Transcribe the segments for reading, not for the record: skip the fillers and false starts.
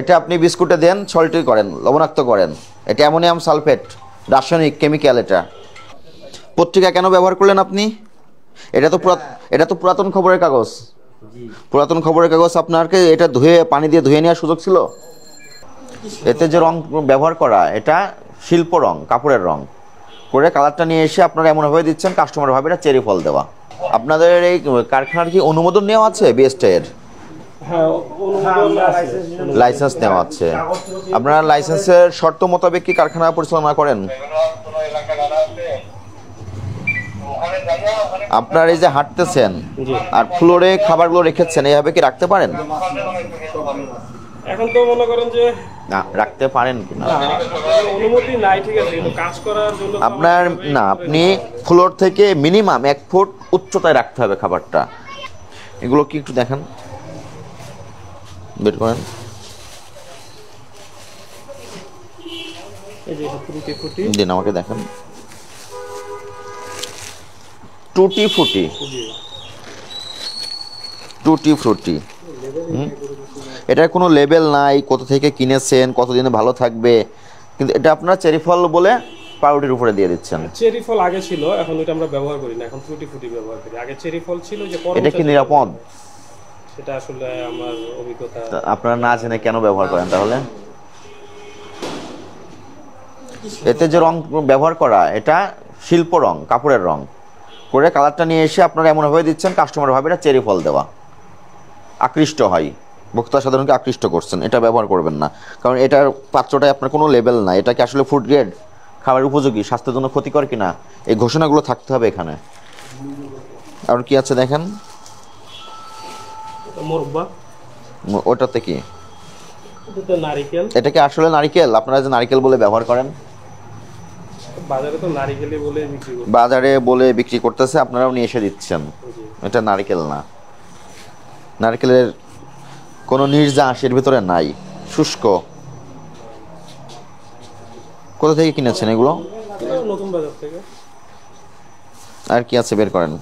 এটা আপনি বিস্কুটে দেন, সল্টি করেন, লবণাক্ত করেন। এটা অ্যামোনিয়াম সালফেট, রাসায়নিক কেমিক্যাল। এটা পত্রিকা কেন ব্যবহার করলেন আপনি? এটা তো পুরাতন খবরের কাগজ। পুরাতন খবরের কাগজ আপনাকে এটা ধুয়ে পানি দিয়ে ধুয়ে নেওয়ার সুযোগ ছিল? এতে যে রং ব্যবহার করা, এটা শিল্প রং, কাপড়ের রং করে কালারটা নিয়ে এসে আপনারা এমনভাবে দিচ্ছেন কাস্টমার ভাবে এটা চেরি ফল দেওয়া। আপনাদের এই কারখানার কি অনুমোদন নেওয়া আছে বিএসটি-এর? হ্যাঁ, লাইসেন্স নেওয়া আছে। আপনারা লাইসেন্সের শর্ত মোতাবেক কি কারখানা পরিচালনা করেন? আপনার এই যে হাঁটতেছেন আর ফ্লোরে খাবারগুলো রেখেছেন, এইভাবে কি রাখতে পারেন? এখন তো মনে করেন যে না, রাখতে পারেন কি না অনুমতি নাই, ঠিক আছে, কিন্তু কাজ করার জন্য আপনার না, আপনি ফ্লোর থেকে মিনিমাম 1 ফুট উচ্চতায় রাখতে হবে খাবারটা। এগুলো কি একটু দেখেন, বের করেন। এই যে ফুটি ফুটি দিন আমাকে দেখেন। টুটি ফুটি, টুটি ফ্রুটি। এটার কোনো লেবেল নাই, কোথা থেকে কিনেছেন, কতদিনে ভালো থাকবে, কিন্তু এটা আপনারা চেরি ফল বলে পাউরুটির উপরে দিয়ে দিচ্ছেন। চেরি ফল আগে ছিল, এখন ওইটা আমরা ব্যবহার করি না, এখন টুটি ফুটি ব্যবহার করি। আগে চেরি ফল ছিল যে এটা কি নিরাপদ? সেটা আসলে আমার অভিজ্ঞতা। আপনারা না জেনে কেন ব্যবহার করেন তাহলে? এতে যে রং ব্যবহার করা, এটা শিল্প রং, কাপড়ের রং করে কালারটা নিয়ে এসে আপনারা এমনভাবে দিচ্ছেন কাস্টমার ভাবে এটা চেরি ফল দেওয়া। আকৃষ্ট হয়, ভোক্তা সাধারণকে আকৃষ্ট করছেন। এটা ব্যবহার করবেন না, কারণ এটার পাত্রটায় আপনার কোনো লেবেল নাই। এটা কি আসলে ফুড গ্রেড, খাবার উপযোগী, স্বাস্থ্যের জন্য ক্ষতিকর কিনা, এই ঘোষণাগুলো থাকতে হবে এখানে। আর কি আছে দেখেন, ওটাতে কি? নারিকেল। এটা কি আসলে নারিকেল? আপনারা যে নারিকেল বলে ব্যবহার করেন, বাজারে তো নারিকেলই বলে বিক্রি করে, বাজারে বলে বিক্রি করতেছে, আপনারাও নিয়ে এসে দিচ্ছেন। এটা নারিকেল না, নারকেলের কোনো নির্যাস এর ভিতরে নাই, শুষ্ক। কোথা থেকে কিনেছেন এগুলো? নতুন বাজার থেকে। আর কি আছে বের করেন।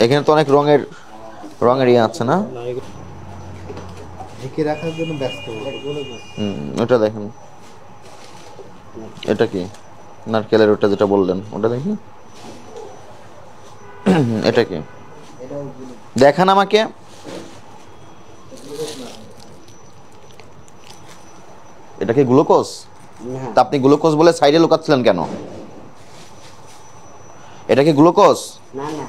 এখানে তো অনেক রঙের ইয়ে আছে না? ঢেকে রাখার জন্য ব্যস্ত। ওটা দেখেন, এটা কি? নারকেলের ওটা যেটা বললেন, ওটা দেখি। এটা কি দেখান আমাকে। এটা কি গ্লুকোজ? তা আপনি গ্লুকোজ বলে সাইডে লুকাচ্ছিলেন কেন? এটা কি গ্লুকোজ? না না,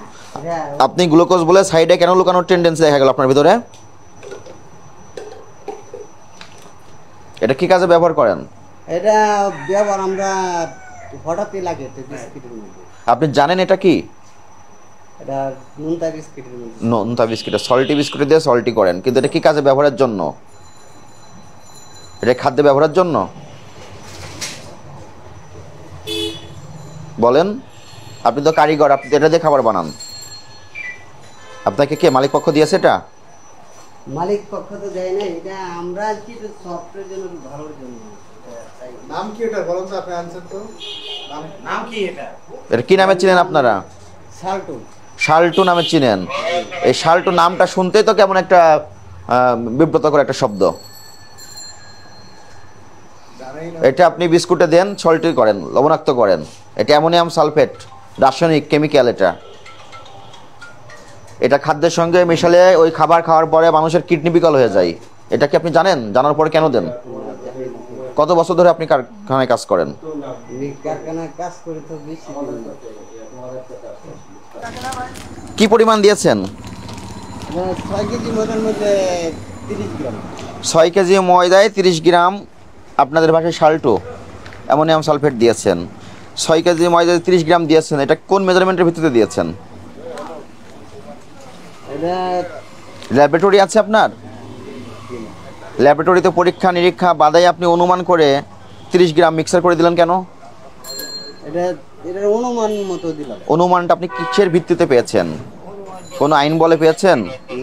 আপনি গ্লুকোজ বলে সাইডে কেন লুকানোর টেন্ডেন্সি দেখা গেল আপনার ভিতরে? এটা কি কাজে ব্যবহার করেন? এটা ব্যবহার আমরা হঠাৎই লাগে বিস্কিটের মধ্যে। আপনি জানেন এটা কি? এটা নুনতা বিস্কিটের মধ্যে। নোনতা বিস্কিট, সল্টি বিস্কুট দিয়ে সল্টি করেন, কিন্তু এটা কি কাজে ব্যবহারের জন্য? এটা খাদ্যে ব্যবহারের জন্য বলেন? আপনি তো কারিগর, আপনি এটা দিয়ে খাবার বানান। আপনাকে কে মালিক পক্ষ দিয়েছে এটা? মালিক পক্ষ তো দেয় না, এটা আমরা কি সফটওয়্যার জন্য ভালোর জন্য। নাম কি এটা বলুন তো, আপনি আনসার তো। নাম কি এটা? এটা কি নামে চিনেন আপনারা? শালটু। শালটু নামে চিনেন? এই শালটু নামটা শুনতেই তো কেমন একটা বিব্রতকর একটা শব্দ। এটা আপনি বিস্কুটে দেন, সল্টি করেন, লবণাক্ত করেন। এটা অ্যামোনিয়াম সালফেট, রাসায়নিক কেমিক্যাল। এটা খাদ্যের সঙ্গে মিশালে ওই খাবার খাওয়ার পরে মানুষের কিডনি বিকল হয়ে যায়। এটা কি আপনি জানেন? জানার পরে কেন দেন? কত বছর ধরে আপনি কারখানায় কাজ করেন? কারখানায় কাজ করে তো বেশি। কি পরিমাণ দিয়েছেন? 6 কেজি ময়দার মধ্যে 30 গ্রাম। 6 কেজি ময়দায় 30 গ্রাম আপনাদের ভাষায় শালটু অ্যামোনিয়াম সালফেট দিয়েছেন। 6 কেজি ময়দায় 30 গ্রাম দিয়েছেন। এটা কোন মেজারমেন্টের ভিত্তিতে দিয়েছেন? ল্যাবরেটরি আছে আপনার? ল্যাবরেটরিতে পরীক্ষা নিরীক্ষা বাদাই আপনি অনুমান করে 30 গ্রাম মিক্সার করে দিলেন কেন? এটা অনুমান মতো দিলাম। অনুমানটা আপনি কিসের ভিত্তিতে পেয়েছেন? কোনো আইন বলে পেয়েছেন?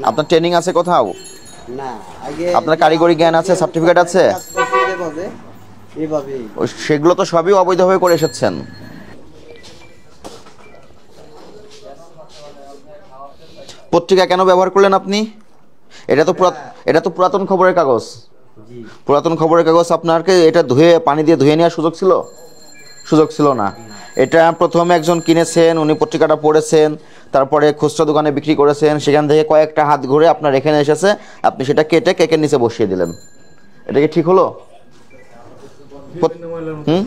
আপনার ট্রেনিং আছে কোথাও? না, আগে আপনার কারিগরি জ্ঞান আছে, সার্টিফিকেট আছে? এইভাবে সেগুলো তো সবই অবৈধভাবে করে এসেছেন। পত্রিকা কেন ব্যবহার করলেন আপনি? এটা তো পুরাতন খবরের কাগজ। জি পুরাতন খবরের কাগজ আপনাকে এটা পানি দিয়ে ধুয়ে নেওয়ার সুযোগ ছিল না। এটা প্রথমে একজন কিনেছেন, উনি পত্রিকাটা পড়েছেন, তারপরে খুচরা দোকানে বিক্রি করেছেন, সেখান থেকে কয়েকটা হাত ঘুরে আপনার এখানে এসেছে, আপনি সেটা কেটে কেকের নিচে বসিয়ে দিলেন। এটা কি ঠিক হলো? হুম,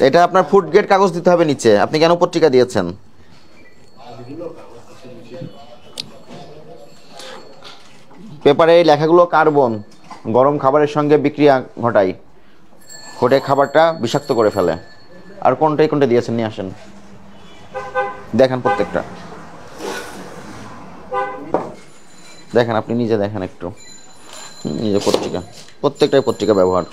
এটা আপনার ফুড গ্রেড কাগজ দিতে হবে নিচে, আপনি কেন পত্রিকা দিয়েছেন? পেপারে এই লেখাগুলো কার্বন, গরম খাবারের সঙ্গে বিক্রিয়া ঘটায়, ঘটে খাবারটা বিষাক্ত করে ফেলে। আর কোনটা দিয়েছেন নিয়ে আসেন, দেখেন প্রত্যেকটা, দেখেন, আপনি নিজে দেখেন একটু, নিজে প্রত্যেকটাই পত্রিকা ব্যবহার।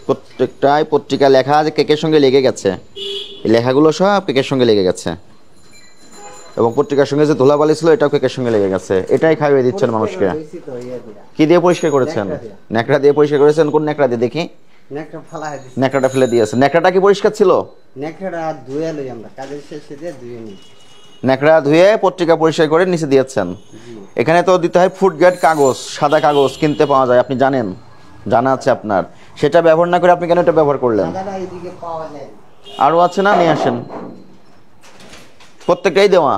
প্রত্যেকটাই পত্রিকা লেখা আছে, কেকের সঙ্গে লেগে গেছে, এই লেখাগুলো সব কেকের সঙ্গে লেগে গেছে, এবং পত্রিকার সঙ্গে যে ধুলাবালি ছিল এটাও কেকের সঙ্গে লেগে গেছে। এটাই খাইয়ে দিচ্ছেন মানুষকে। কি দিয়ে পরিষ্কার করেছেন? ন্যাকড়া দিয়ে পরিষ্কার করেছেন। কোন ন্যাকড়া দিয়ে দেখি? ন্যাকড়াটা ফেলে দিয়েছে। ন্যাকড়াটা কি পরিষ্কার ছিল? ন্যাকড়া ধুয়ে পত্রিকা পরিষ্কার করে নিচে দিয়েছেন। এখানে তো দিতে হয় ফুড গ্রেড কাগজ, সাদা কাগজ কিনতে পাওয়া যায়, আপনি জানেন, জানা আছে আপনার। সেটা ব্যবহার না করে আপনি কেন এটা ব্যবহার করলেন? আরো আছে না, নিয়ে আসেন। প্রত্যেকটাই দেওয়া।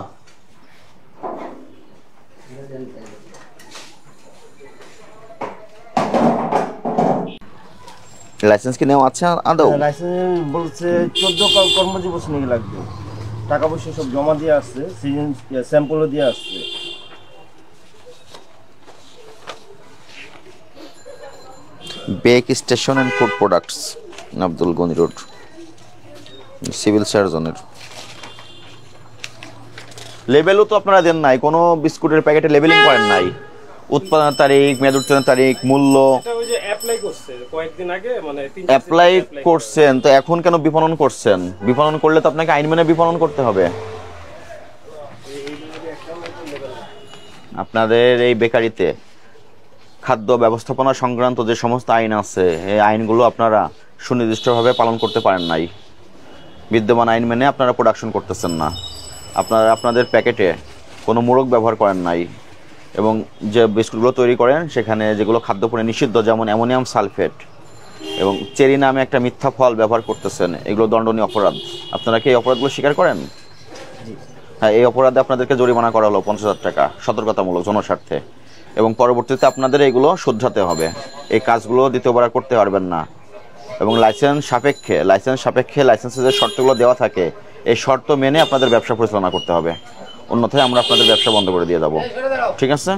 লাইসেন্স কি নেওয়া আছে আদৌ? লাইসেন্স বলছে 14 কর্মদিবস নিয়ে লাগবে, টাকা পয়সা সব জমা দিয়ে আসছে, স্যাম্পলও দিয়ে আসছে। Bake station and food products, Abdul Gani road, civil সার্জনের। লেবেলও তো আপনারা দেন নাই, কোনো বিস্কুটের প্যাকেটে লেবেলিং করেন নাই, উৎপাদনের তারিখ, মেয়াদ উত্তীর্ণের তারিখ, মূল্য। এটা ওই যে অ্যাপ্লাই করছে কয়েকদিন আগে, মানে অ্যাপ্লাই করছেন তো এখন কেন বিপণন করছেন? বিপণন করলে তো আপনাকে আইন মেনে বিপণন করতে হবে। আপনাদের এই বেকারিতে খাদ্য ব্যবস্থাপনা সংক্রান্ত যে সমস্ত আইন আছে, এই আইনগুলো আপনারা সুনির্দিষ্টভাবে পালন করতে পারেন নাই। বিদ্যমান আইন মেনে আপনারা প্রোডাকশন করতেছেন না। আপনারা আপনাদের প্যাকেটে কোনো মোড়ক ব্যবহার করেন নাই, এবং যে বিস্কুটগুলো তৈরি করেন সেখানে যেগুলো খাদ্যপণ্যে নিষিদ্ধ, যেমন অ্যামোনিয়াম সালফেট এবং চেরি নামে একটা মিথ্যা ফল ব্যবহার করতেছেন, এগুলো দণ্ডনীয় অপরাধ। আপনারা কি এই অপরাধগুলো স্বীকার করেন? হ্যাঁ, এই অপরাধে আপনাদেরকে জরিমানা করা হলো 50,000 টাকা, সতর্কতামূলক, জনস্বার্থে। এবং পরবর্তীতে আপনাদের এগুলো শুধরাতে হবে, এই কাজগুলো দ্বিতীয়বার করতে পারবেন না। এবং লাইসেন্স সাপেক্ষে লাইসেন্সের যে শর্তগুলো দেওয়া থাকে, এই শর্ত মেনে আপনাদের ব্যবসা পরিচালনা করতে হবে, অন্যথায় আমরা আপনাদের ব্যবসা বন্ধ করে দিয়ে যাব। ঠিক আছে?